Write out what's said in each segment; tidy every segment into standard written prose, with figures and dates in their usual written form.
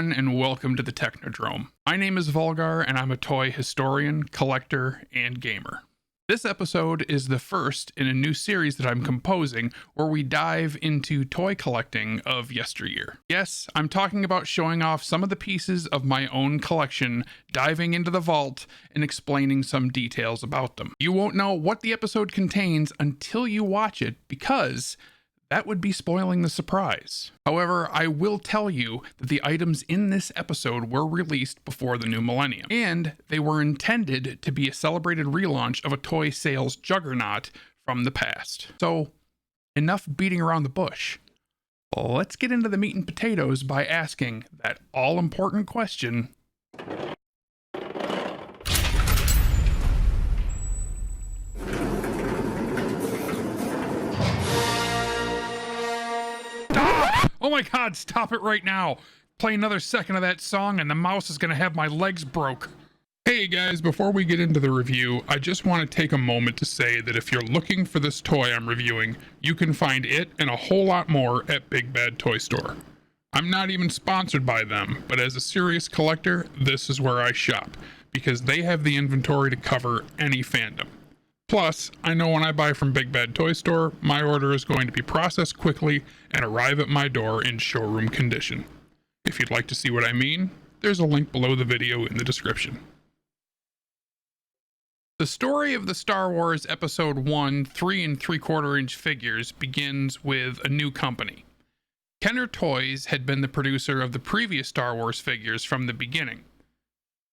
everyone, and welcome to the Technodrome. My name is Volgar, and I'm a toy historian, collector, and gamer. This episode is the first in a new series that I'm composing where we dive into toy collecting of yesteryear. Yes, I'm talking about showing off some of the pieces of my own collection, diving into the vault, and explaining some details about them. You won't know what the episode contains until you watch it because that would be spoiling the surprise. However, I will tell you that the items in this episode were released before the new millennium, and they were intended to be a celebrated relaunch of a toy sales juggernaut from the past. So, enough beating around the bush. Let's get into the meat and potatoes by asking that all-important question: oh my god, stop it right now. Play another second of that song and the mouse is gonna have my legs broke. Hey guys, before we get into the review, I just want to take a moment to say that if you're looking for this toy I'm reviewing, you can find it and a whole lot more at Big Bad Toy Store. I'm not even sponsored by them, but as a serious collector, this is where I shop, because they have the inventory to cover any fandom. Plus, I know when I buy from Big Bad Toy Store, my order is going to be processed quickly and arrive at my door in showroom condition. If you'd like to see what I mean, there's a link below the video in the description. The story of the Star Wars Episode 1 3 3/4 inch figures begins with a new company. Kenner Toys had been the producer of the previous Star Wars figures from the beginning,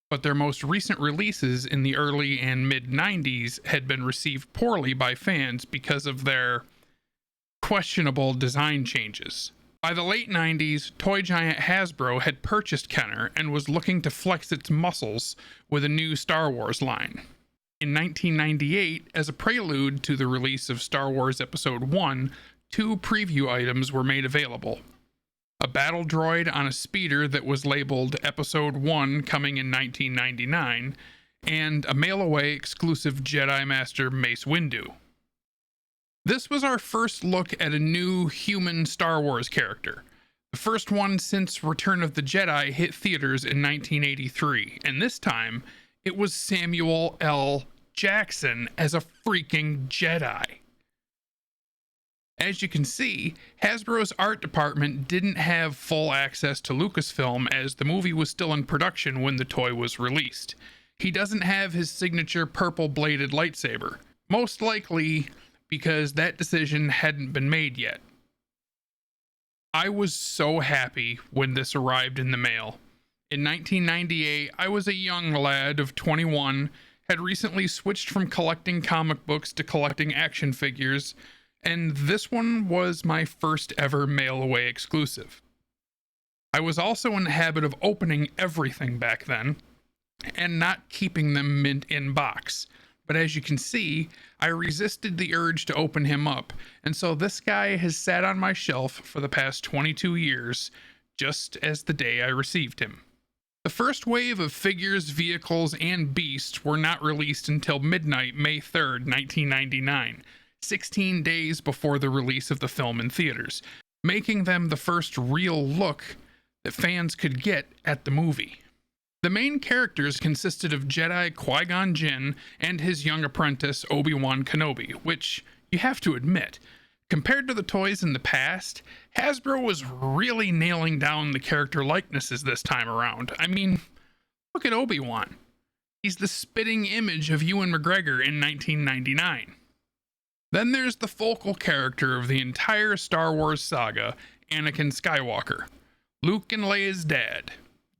but their most recent releases in the early and mid-90s had been received poorly by fans because of their questionable design changes. By the late 90s, toy giant Hasbro had purchased Kenner and was looking to flex its muscles with a new Star Wars line. In 1998, as a prelude to the release of Star Wars Episode 1, two preview items were made available: a battle droid on a speeder that was labeled Episode 1 coming in 1999, and a mail-away exclusive Jedi Master Mace Windu. This was our first look at a new human Star Wars character. The first one since Return of the Jedi hit theaters in 1983, and this time it was Samuel L. Jackson as a freaking Jedi. As you can see, Hasbro's art department didn't have full access to Lucasfilm as the movie was still in production when the toy was released. He doesn't have his signature purple-bladed lightsaber, most likely because that decision hadn't been made yet. I was so happy when this arrived in the mail. In 1998, I was a young lad of 21, had recently switched from collecting comic books to collecting action figures, and this one was my first ever mail-away exclusive. I was also in the habit of opening everything back then, and not keeping them mint in box. But as you can see, I resisted the urge to open him up, and so this guy has sat on my shelf for the past 22 years, just as the day I received him. The first wave of figures, vehicles, and beasts were not released until midnight, May 3rd, 1999. 16 days before the release of the film in theaters, making them the first real look that fans could get at the movie. The main characters consisted of Jedi Qui-Gon Jinn and his young apprentice Obi-Wan Kenobi, which, you have to admit, compared to the toys in the past, Hasbro was really nailing down the character likenesses this time around. I mean, look at Obi-Wan. He's the spitting image of Ewan McGregor in 1999. Then there's the focal character of the entire Star Wars saga, Anakin Skywalker, Luke and Leia's dad,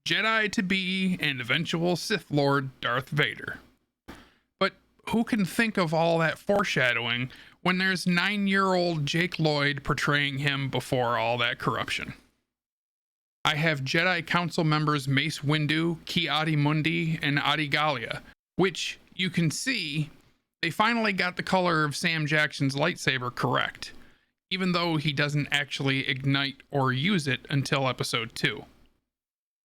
Jedi-to-be and eventual Sith Lord Darth Vader. But who can think of all that foreshadowing when there's 9-year-old Jake Lloyd portraying him before all that corruption? I have Jedi Council members Mace Windu, Ki-Adi-Mundi, and Adi Gallia, which you can see they finally got the color of Sam Jackson's lightsaber correct, even though he doesn't actually ignite or use it until Episode 2.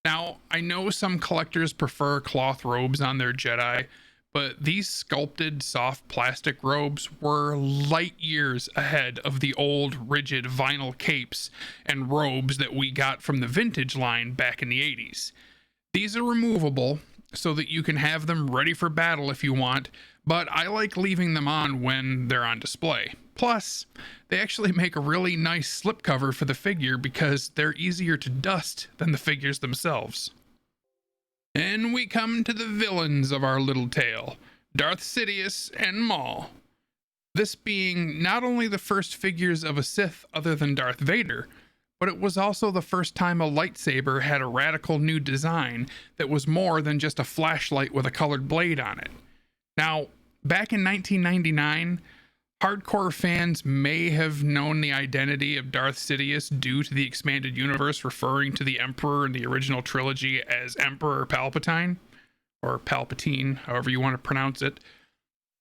Now, I know some collectors prefer cloth robes on their Jedi, but these sculpted soft plastic robes were light years ahead of the old rigid vinyl capes and robes that we got from the vintage line back in the 80s. These are removable so that you can have them ready for battle if you want, but I like leaving them on when they're on display. Plus, they actually make a really nice slipcover for the figure because they're easier to dust than the figures themselves. And we come to the villains of our little tale, Darth Sidious and Maul. This being not only the first figures of a Sith other than Darth Vader, but it was also the first time a lightsaber had a radical new design that was more than just a flashlight with a colored blade on it. Now, back in 1999, hardcore fans may have known the identity of Darth Sidious due to the expanded universe referring to the Emperor in the original trilogy as Emperor Palpatine, or Palpatine, however you want to pronounce it.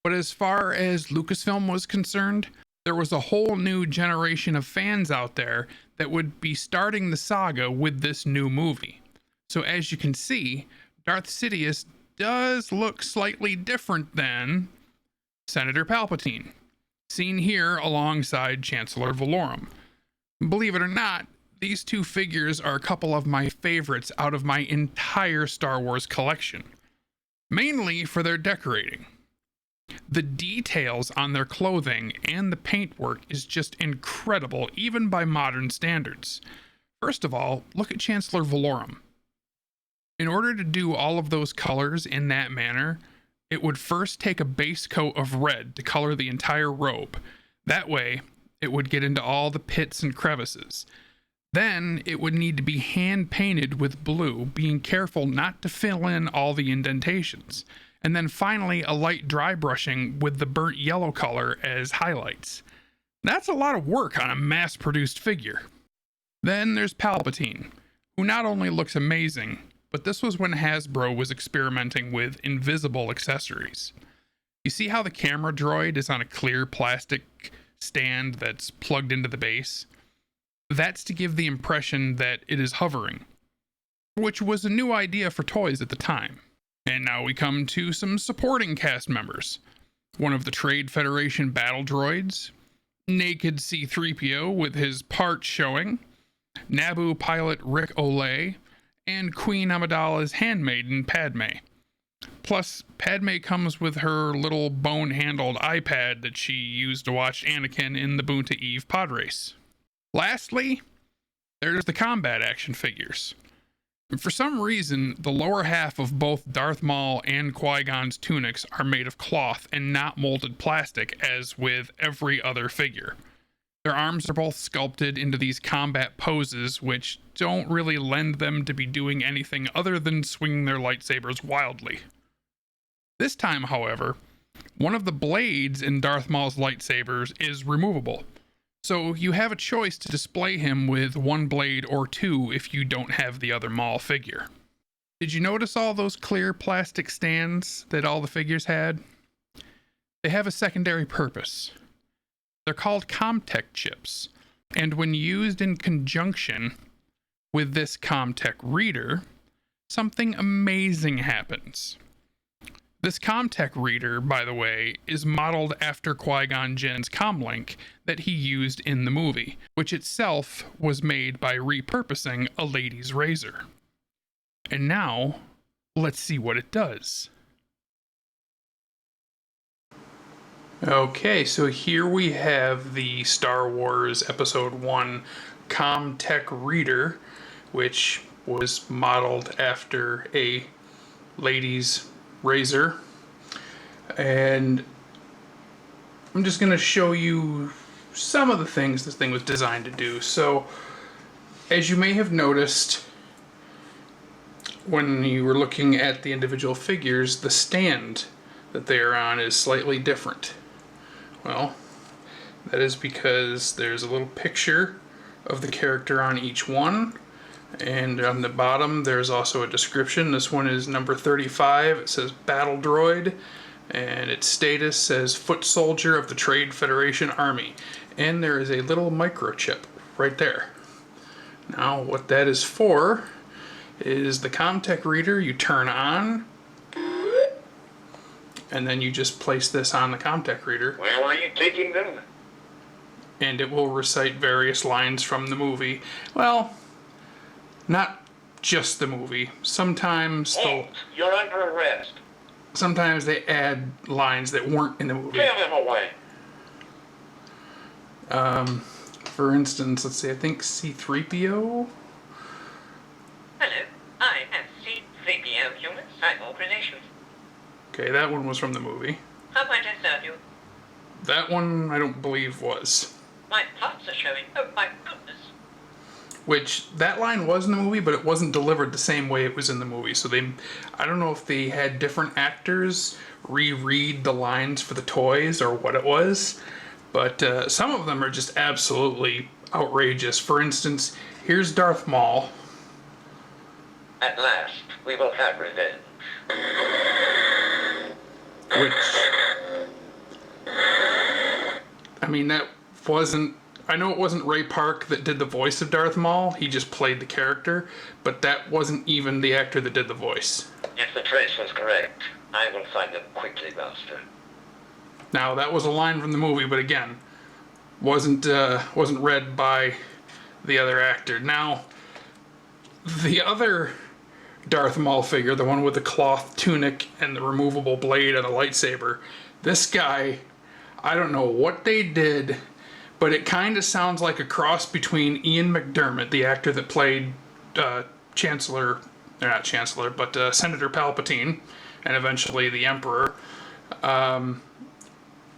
But as far as Lucasfilm was concerned, there was a whole new generation of fans out there that would be starting the saga with this new movie. So as you can see, Darth Sidious does look slightly different than Senator Palpatine, seen here alongside Chancellor Valorum. Believe it or not, these two figures are a couple of my favorites out of my entire Star Wars collection, mainly for their decorating. The details on their clothing and the paintwork is just incredible, even by modern standards. First of all, look at Chancellor Valorum. In order to do all of those colors in that manner, it would first take a base coat of red to color the entire robe. That way, it would get into all the pits and crevices. Then, it would need to be hand painted with blue, being careful not to fill in all the indentations. And then finally, a light dry brushing with the burnt yellow color as highlights. That's a lot of work on a mass-produced figure. Then there's Palpatine, who not only looks amazing, but this was when Hasbro was experimenting with invisible accessories. You see how the camera droid is on a clear plastic stand that's plugged into the base? That's to give the impression that it is hovering, which was a new idea for toys at the time. And now we come to some supporting cast members. One of the Trade Federation battle droids, naked C-3PO with his parts showing, Naboo pilot Rick Olay, and Queen Amidala's handmaiden Padme. Plus, Padme comes with her little bone-handled iPad that she used to watch Anakin in the Boonta Eve pod race. Lastly, there's the combat action figures. For some reason, the lower half of both Darth Maul and Qui-Gon's tunics are made of cloth and not molded plastic as with every other figure. Their arms are both sculpted into these combat poses, which don't really lend them to be doing anything other than swinging their lightsabers wildly. This time, however, one of the blades in Darth Maul's lightsabers is removable, so you have a choice to display him with one blade or two if you don't have the other Maul figure. Did you notice all those clear plastic stands that all the figures had? They have a secondary purpose. They're called Comtech chips, and when used in conjunction with this Comtech reader, something amazing happens. This Comtech reader, by the way, is modeled after Qui-Gon Jinn's comlink that he used in the movie, which itself was made by repurposing a lady's razor. And now, let's see what it does. Okay, so here we have the Star Wars Episode 1 Comtech reader, which was modeled after a lady's razor. And I'm just going to show you some of the things this thing was designed to do. So, as you may have noticed when you were looking at the individual figures, the stand that they are on is slightly different. Well, that is because there's a little picture of the character on each one, and on the bottom there's also a description. This one is number 35. It says Battle Droid, and its status says Foot Soldier of the Trade Federation Army, and there is a little microchip right there. Now what that is for is the Comtech reader you turn on, And then you just place this on the ComTech reader. Where are you taking them? And it will recite various lines from the movie. Well, not just the movie. Sometimes You're under arrest. sometimes they add lines that weren't in the movie. Clear them away. For instance, let's see, I think C-3PO? Hello, I am C-3PO human cycle creations. Okay, that one was from the movie. How might I serve you? That one I don't believe was. My plots are showing. Oh my goodness. Which, that line was in the movie, but it wasn't delivered the same way it was in the movie. So I don't know if they had different actors reread the lines for the toys or what it was. But some of them are just absolutely outrageous. For instance, here's Darth Maul. At last, we will have revenge. Which, I mean, that wasn't, I know it wasn't Ray Park that did the voice of Darth Maul, he just played the character, but that wasn't even the actor that did the voice. If the trace was correct, I will find them quickly, Master. Now, that was a line from the movie, but again, wasn't read by the other actor. Now, the other Darth Maul figure, the one with the cloth tunic and the removable blade and a lightsaber, this guy, I don't know what they did, but it kind of sounds like a cross between Ian McDiarmid, the actor that played Senator Palpatine, and eventually the Emperor.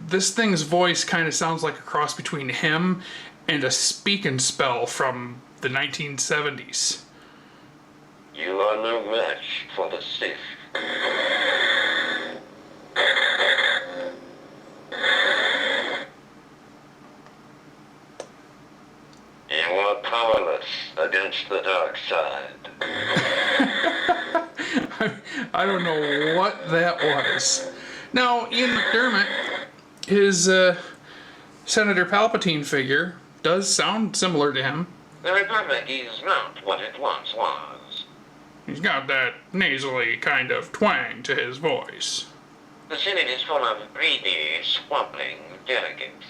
This thing's voice kind of sounds like a cross between him and a Speak and Spell from the 1970s. You are no match for the Sith. You are powerless against the dark side. I don't know what that was. Now, Ian McDiarmid, his Senator Palpatine figure, does sound similar to him. The Republic is not what it once was. He's got that nasally kind of twang to his voice. The Senate is full of greedy, swamping delegates.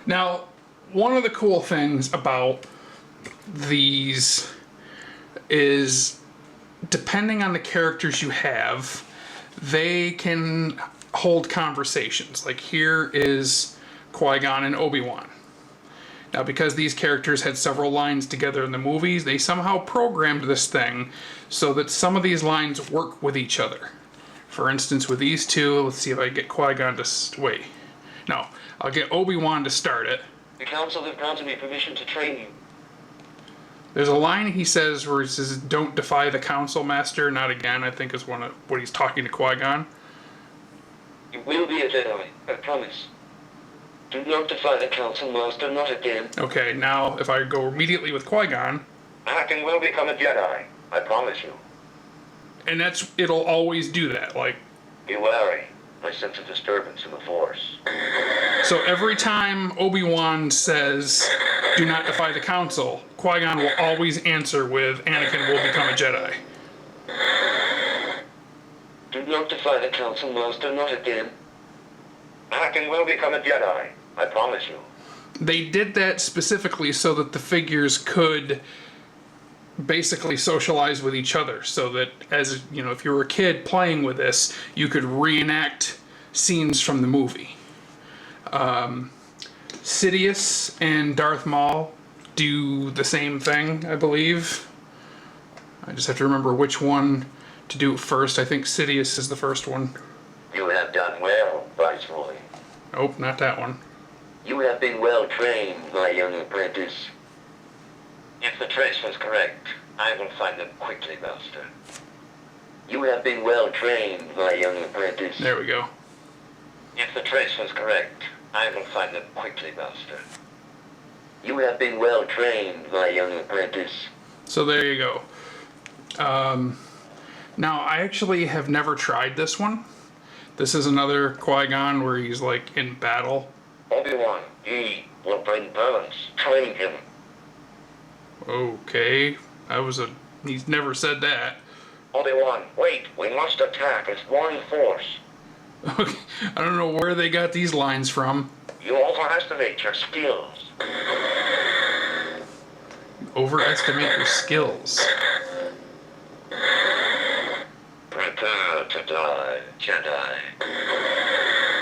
Now, one of the cool things about these is, depending on the characters you have, they can hold conversations. Like here is Qui-Gon and Obi-Wan. Now, because these characters had several lines together in the movies, they somehow programmed this thing so that some of these lines work with each other. For instance, with these two, let's see if I can get Qui-Gon to... wait. No, I'll get Obi-Wan to start it. The Council have granted me permission to train you. There's a line he says where he says, "Don't defy the Council, Master." Not again, I think is one of what he's talking to Qui-Gon. You will be a Jedi, I promise. Do not defy the Council, Master, not again. Okay, now if I go immediately with Qui-Gon, Anakin will become a Jedi, I promise you. and it'll always do that. Like, Be wary. I sense a disturbance in the Force. so every time Obi-Wan says, "Do not defy the Council," Qui-Gon will always answer with, "Anakin will become a Jedi." Do not defy the Council, Master, not again. Anakin will become a Jedi, I promise you. They did that specifically so that the figures could basically socialize with each other, so that, as you know, if you were a kid playing with this, you could reenact scenes from the movie. Sidious and Darth Maul do the same thing, I believe. I just have to remember which one to do first. I think Sidious is the first one. You have done well, Viceroy. Nope, not that one. You have been well trained, my young apprentice. If the trace was correct, I will find them quickly, Master. You have been well trained, my young apprentice. There we go. If the trace was correct, I will find them quickly, Master. You have been well trained, my young apprentice. So there you go. Now, I actually have never tried this one. This is another Qui-Gon where he's like in battle. Obi-Wan, he will bring balance. Train him. Okay, he's never said that. Obi-Wan, wait, we must attack as one force. I don't know where they got these lines from. You overestimate your skills. Overestimate your skills. Prepare to die, Jedi.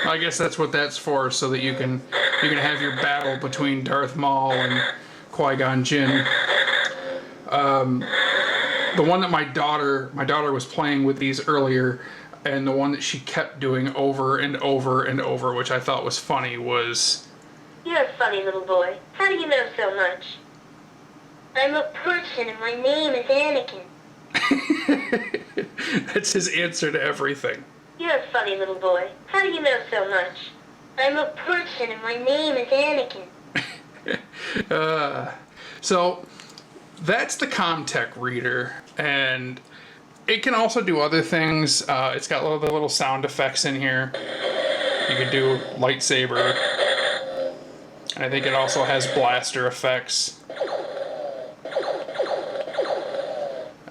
I guess that's what that's for, so that you can have your battle between Darth Maul and Qui-Gon Jinn. The one that my daughter was playing with these earlier, and the one that she kept doing over and over and over, which I thought was funny, was... You're a funny little boy. How do you know so much? I'm a person and my name is Anakin. That's his answer to everything. You're a funny little boy. How do you know so much? I'm a person and my name is Anakin. So that's the Comtech reader, and it can also do other things. It's got the little sound effects in here. You can do lightsaber. And I think it also has blaster effects.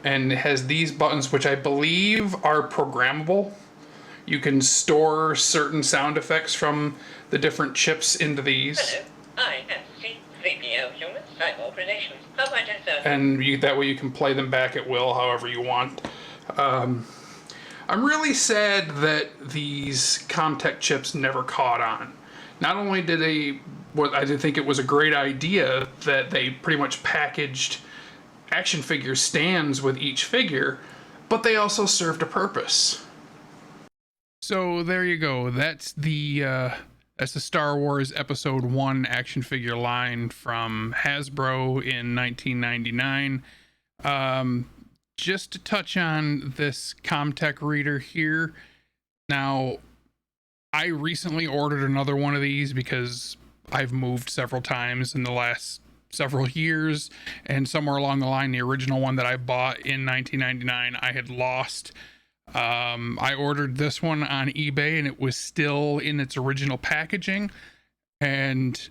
And it has these buttons, which I believe are programmable. You can store certain sound effects from the different chips into these. Hello, I am C-3PO humans, cyborganizations. How might I serve? And that way you can play them back at will, however you want. I'm really sad that these Comtech chips never caught on. Not only did I did think it was a great idea that they pretty much packaged action figure stands with each figure, but they also served a purpose. So there you go. That's the Star Wars Episode 1 action figure line from Hasbro in 1999. Just to touch on this Comtech reader here. Now, I recently ordered another one of these because I've moved several times in the last several years, and somewhere along the line, the original one that I bought in 1999, I had lost. I ordered this one on eBay, and it was still in its original packaging, and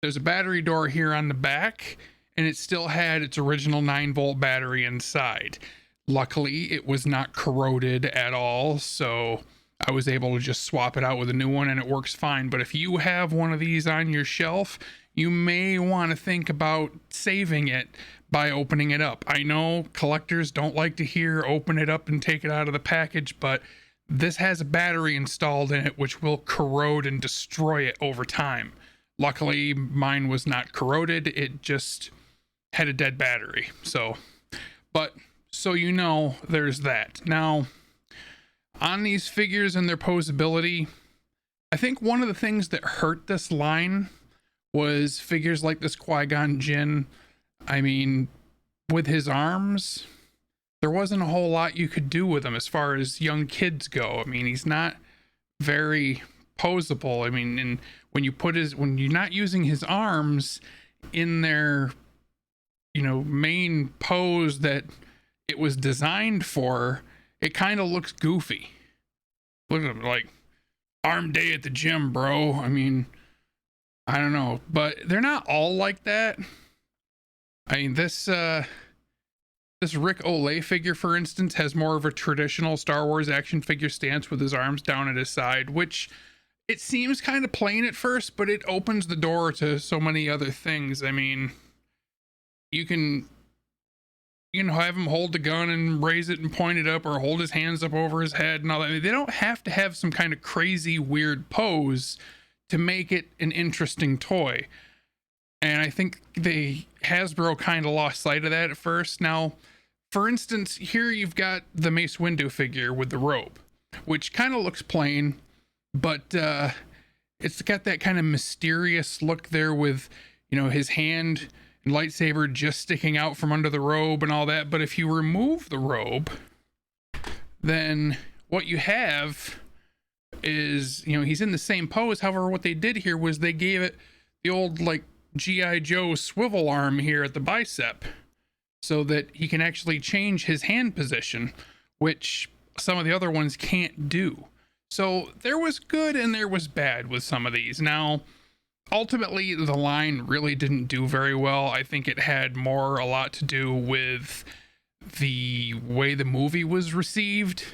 there's a battery door here on the back, and it still had its original 9-volt battery inside. Luckily, it was not corroded at all, so I was able to just swap it out with a new one, and it works fine. But if you have one of these on your shelf, you may want to think about saving it by opening it up. I know collectors don't like to hear open it up and take it out of the package, but this has a battery installed in it which will corrode and destroy it over time. Luckily, mine was not corroded. It just had a dead battery. So you know, there's that. Now, on these figures and their posability, I think one of the things that hurt this line was figures like this Qui-Gon Jinn. I mean, with his arms, there wasn't a whole lot you could do with him as far as young kids go. I mean, he's not very posable. I mean, and when you're not using his arms in their, main pose that it was designed for, it kind of looks goofy. Look at him, like, arm day at the gym, bro. I mean, I don't know, but they're not all like that. I mean, this Rick Olay figure, for instance, has more of a traditional Star Wars action figure stance with his arms down at his side, which it seems kind of plain at first, but it opens the door to so many other things. I mean, you can have him hold the gun and raise it and point it up, or hold his hands up over his head and all that. I mean, they don't have to have some kind of crazy, weird pose to make it an interesting toy. And I think Hasbro kind of lost sight of that at first. Now, for instance, here you've got the Mace Windu figure with the robe, which kind of looks plain, but it's got that kind of mysterious look there with, his hand and lightsaber just sticking out from under the robe and all that. But if you remove the robe, then what you have is, he's in the same pose. However, what they did here was they gave it the old, like, G.I. Joe swivel arm here at the bicep so that he can actually change his hand position, which some of the other ones can't do. So there was good and there was bad with some of these. Now, ultimately, the line really didn't do very well. I think it had a lot to do with the way the movie was received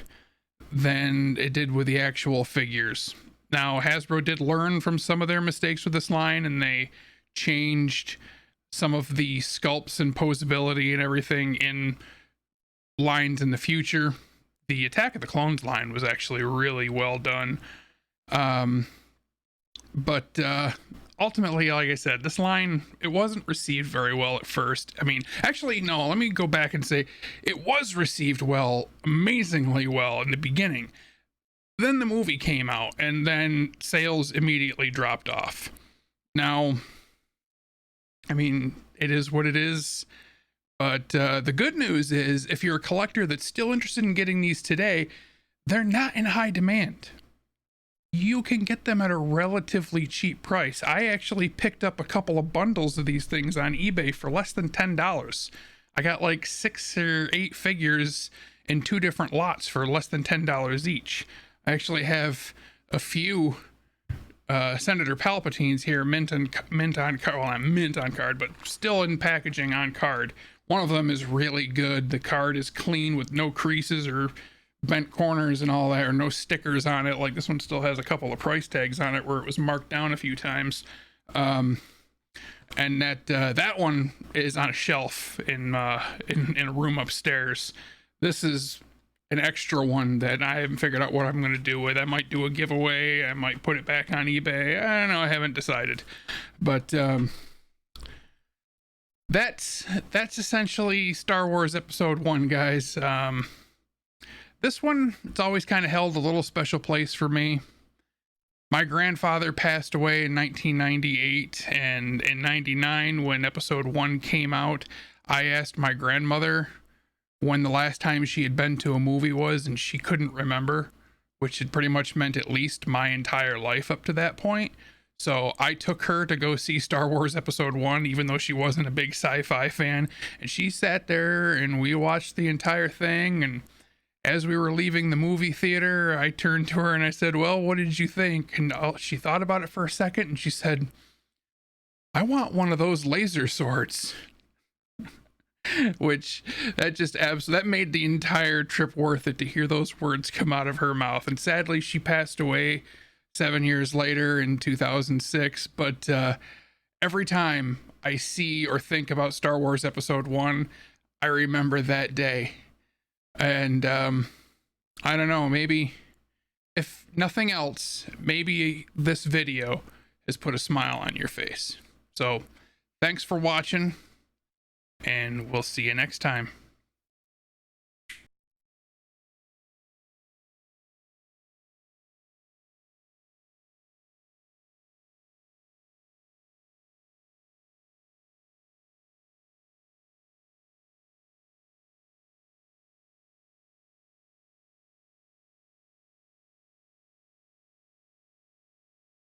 than it did with the actual figures. Now, Hasbro did learn from some of their mistakes with this line, and they changed some of the sculpts and posability and everything in lines in the future. The Attack of the Clones line was actually really well done. But ultimately, like I said, this line, it wasn't received very well at first. I mean, actually, no, let me go back and say it was received well, amazingly well in the beginning. Then the movie came out, and then sales immediately dropped off. Now, I mean, it is what it is. But the good news is, if you're a collector that's still interested in getting these today, they're not in high demand. You can get them at a relatively cheap price. I actually picked up a couple of bundles of these things on eBay for less than $10. I got like 6 or 8 figures in 2 different lots for less than $10 each. I actually have a few Senator Palpatines here, mint on card. Well, not mint on card, but still in packaging on card. One of them is really good. The card is clean with no creases or bent corners and all that, or no stickers on it. Like this one still has a couple of price tags on it where it was marked down a few times. And that one is on a shelf in a room upstairs. This is an extra one that I haven't figured out what I'm going to do with. I might do a giveaway. I might put it back on eBay. I don't know. I haven't decided. But that's essentially Star Wars Episode 1, guys. This one, it's always kind of held a little special place for me. My grandfather passed away in 1998, and in 99, when Episode 1 came out, I asked my grandmother when the last time she had been to a movie was, and she couldn't remember, which had pretty much meant at least my entire life up to that point. So I took her to go see Star Wars Episode 1, even though she wasn't a big sci-fi fan, and she sat there and we watched the entire thing. And as we were leaving the movie theater, I turned to her and I said, "Well, what did you think?" And she thought about it for a second and she said, "I want one of those laser swords." Which that made the entire trip worth it to hear those words come out of her mouth. And sadly, she passed away 7 years later in 2006. But every time I see or think about Star Wars Episode 1, I remember that day. And I don't know, maybe if nothing else, maybe this video has put a smile on your face. So thanks for watching, and we'll see you next time.